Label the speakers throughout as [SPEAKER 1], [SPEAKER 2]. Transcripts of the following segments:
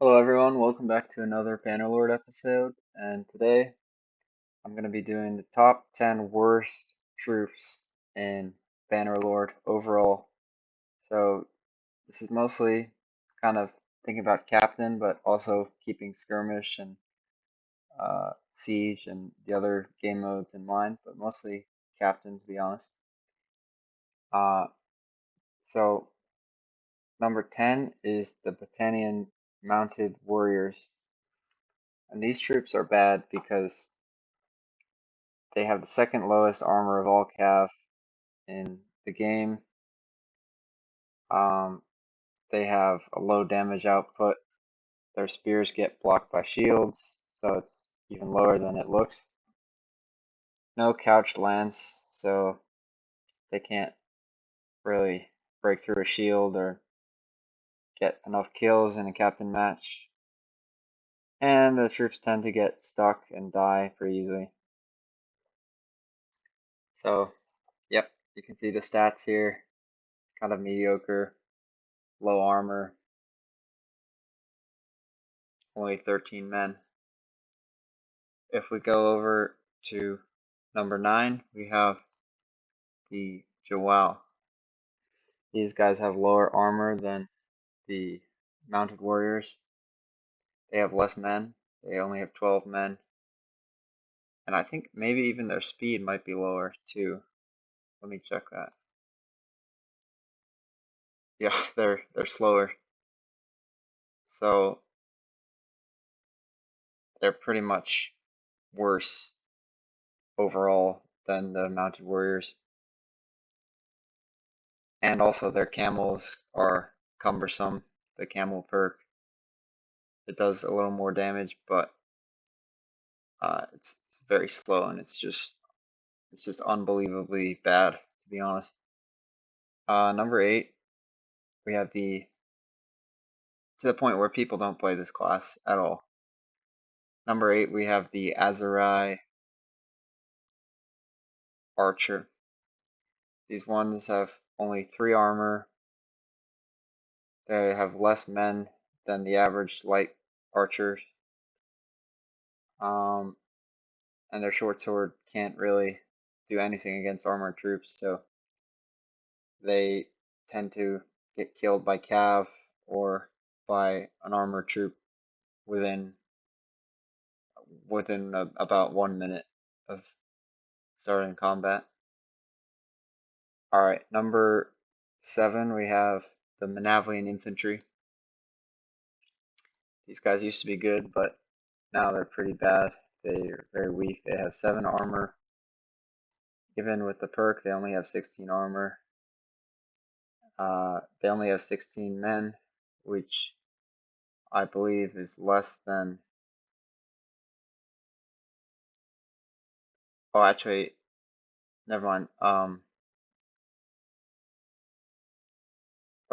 [SPEAKER 1] Hello everyone, welcome back to another Bannerlord episode, and today I'm going to be doing the top 10 worst troops in Bannerlord overall. So this is mostly kind of thinking about Captain, but also keeping Skirmish and Siege and the other game modes in mind, but mostly Captain to be honest. Uh, so number 10 is the Battanian Mounted Warriors, and these troops are bad because they have the second lowest armor of all cav in the game. Um, they have a low damage output. Their spears get blocked by shields, so it's even lower than it looks. No couched lance, so they can't really break through a shield or get enough kills in a captain match. And the troops tend to get stuck and die pretty easily. So, yep, you can see the stats here. Kind of mediocre, low armor, only 13 men. If we go over to number 9, we have the Joao. These guys have lower armor than the mounted warriors. They have less men. They only have 12 men. And I think maybe even their speed might be lower too. Let me check that. Yeah, they're slower. So they're pretty much worse overall than the mounted warriors. And also their camels are cumbersome. The camel perk, it does a little more damage, but it's very slow and it's just unbelievably bad to be honest. Number 8, we have the to the point where people don't play this class at all. Number 8, we have the Azurai Archer. These ones have only 3 armor. They have less men than the average light archers. Um, and their short sword can't really do anything against armored troops, so they tend to get killed by cav or by an armored troop within about 1 minute of starting combat. All right, number 7 we have the Manavlian infantry. These guys used to be good, but now they're pretty bad. They're very weak. They have 7 armor. Even with the perk, they only have 16 armor. They only have 16 men, which I believe is less than. Oh, actually, never mind.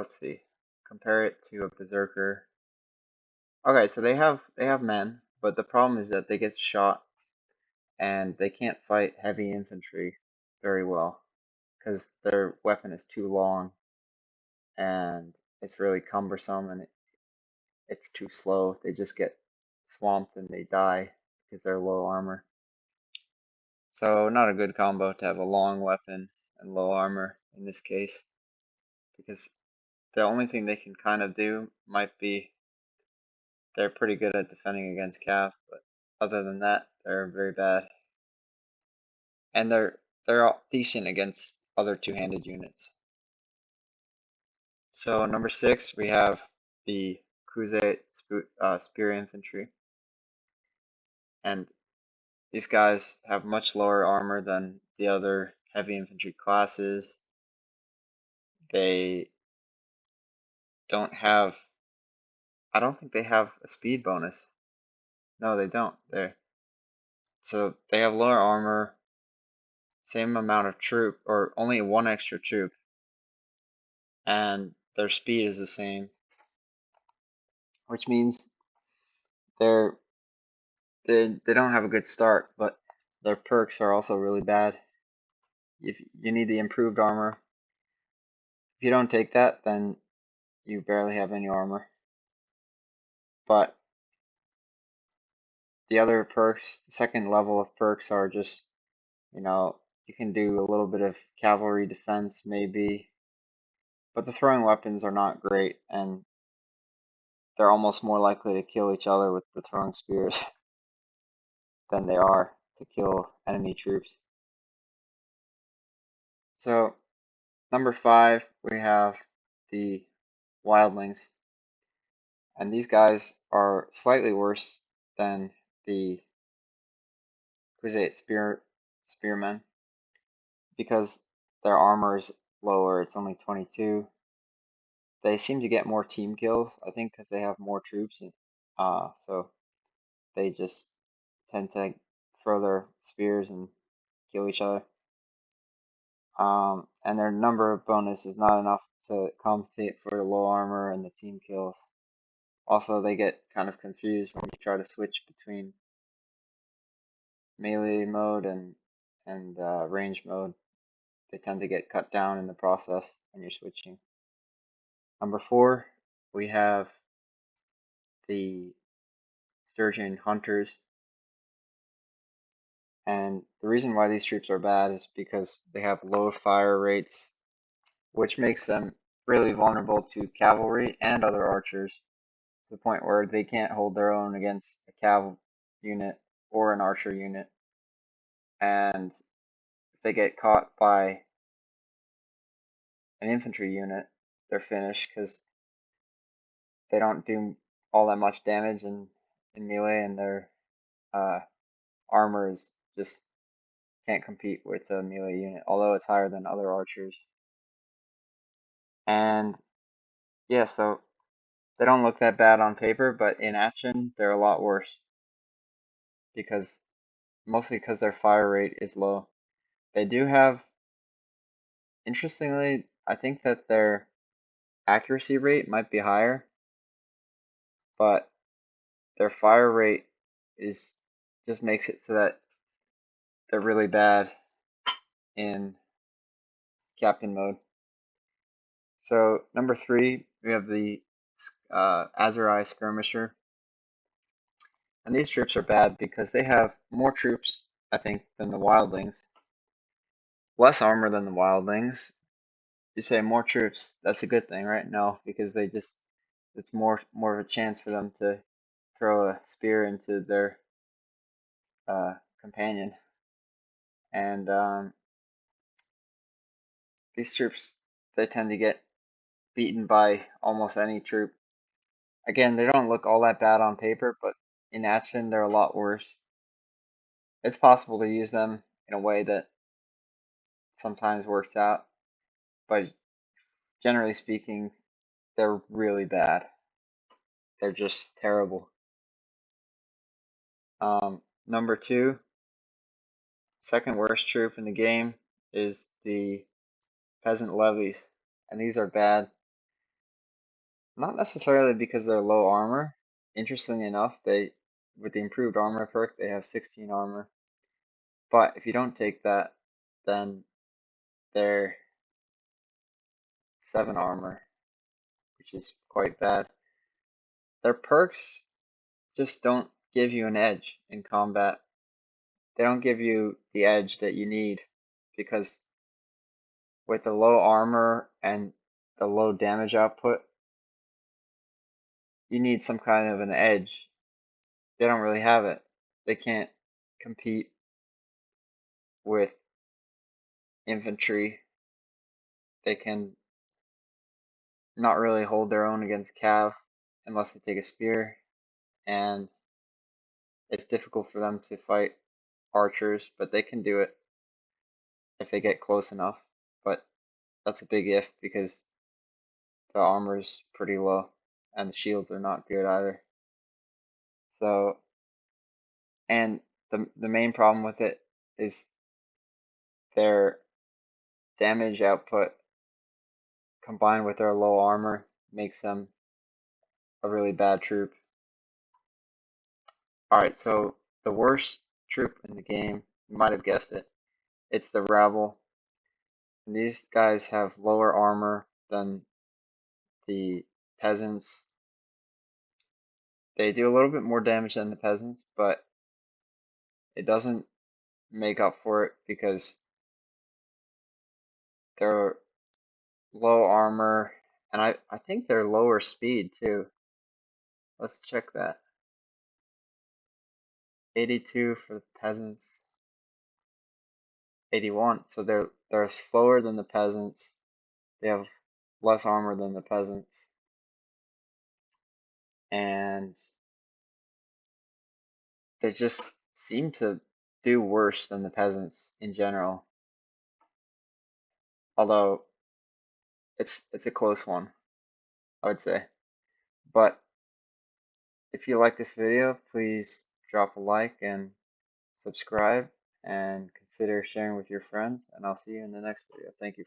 [SPEAKER 1] Let's see. Compare it to a berserker. Okay, so they have men, but the problem is that they get shot and they can't fight heavy infantry very well because their weapon is too long and it's really cumbersome and it's too slow. They just get swamped and they die because they're low armor. So not a good combo to have a long weapon and low armor in this case because the only thing they can kind of do might be they're pretty good at defending against cav, but other than that, they're very bad. And they're all decent against other two-handed units. So number 6, we have the Crusade Spear Infantry, and these guys have much lower armor than the other heavy infantry classes. They don't have, I don't think they have a speed bonus. No, they don't. So they have lower armor, same amount of troop, or only 1 extra troop, and their speed is the same, which means they're they don't have a good start, but their perks are also really bad. If you need the improved armor, if you don't take that, then you barely have any armor. but the other perks, the second level of perks are just, you know, you can do a little bit of cavalry defense maybe, but the throwing weapons are not great, and they're almost more likely to kill each other with the throwing spears than they are to kill enemy troops. So number 5, we have the wildlings, and these guys are slightly worse than the crusade spearmen because their armor is lower. It's only 22. They seem to get more team kills, I think, because they have more troops, and so they just tend to throw their spears and kill each other. And their number of bonus is not enough to compensate for the low armor and the team kills. Also, they get kind of confused when you try to switch between melee mode and range mode. They tend to get cut down in the process when you're switching. Number 4, we have the Sturgeon Hunters. And the reason why these troops are bad is because they have low fire rates, which makes them really vulnerable to cavalry and other archers to the point where they can't hold their own against a cav unit or an archer unit. And if they get caught by an infantry unit, they're finished because they don't do all that much damage in melee, and their armor is just can't compete with a melee unit, although it's higher than other archers. And yeah, so they don't look that bad on paper, but in action they're a lot worse because mostly because their fire rate is low. They do have, interestingly, I think that their accuracy rate might be higher, but their fire rate is just makes it so that they're really bad in captain mode. So number 3, we have the Azurai Skirmisher. And these troops are bad because they have more troops, I think, than the wildlings. Less armor than the wildlings. You say more troops, that's a good thing, right? No, because they just, it's more of a chance for them to throw a spear into their companion. And these troops, they tend to get beaten by almost any troop. Again, they don't look all that bad on paper, but in action, they're a lot worse. It's possible to use them in a way that sometimes works out, but generally speaking, they're really bad. They're just terrible. Number 2, second worst troop in the game is the peasant levies, and these are bad. Not necessarily because they're low armor. Interestingly enough, they, with the improved armor perk, they have 16 armor. But if you don't take that, then they're 7 armor, which is quite bad. Their perks just don't give you an edge in combat. They don't give you the edge that you need because with the low armor and the low damage output, you need some kind of an edge. They don't really have it. They can't compete with infantry. They can not really hold their own against cav unless they take a spear, and it's difficult for them to fight archers, but they can do it if they get close enough. But that's a big if because the armor's pretty low and the shields are not good either. So, and the main problem with it is their damage output combined with their low armor makes them a really bad troop. Alright, so the worst troop in the game, you might have guessed it, it's the rabble. And these guys have lower armor than the peasants. They do a little bit more damage than the peasants, but it doesn't make up for it because they're low armor, and I think they're lower speed too. Let's check that. 82 for the peasants, 81. So they're slower than the peasants. They have less armor than the peasants, and they just seem to do worse than the peasants in general. Although it's a close one, I would say. But if you like this video, please drop a like and subscribe and consider sharing with your friends, and I'll see you in the next video. Thank you.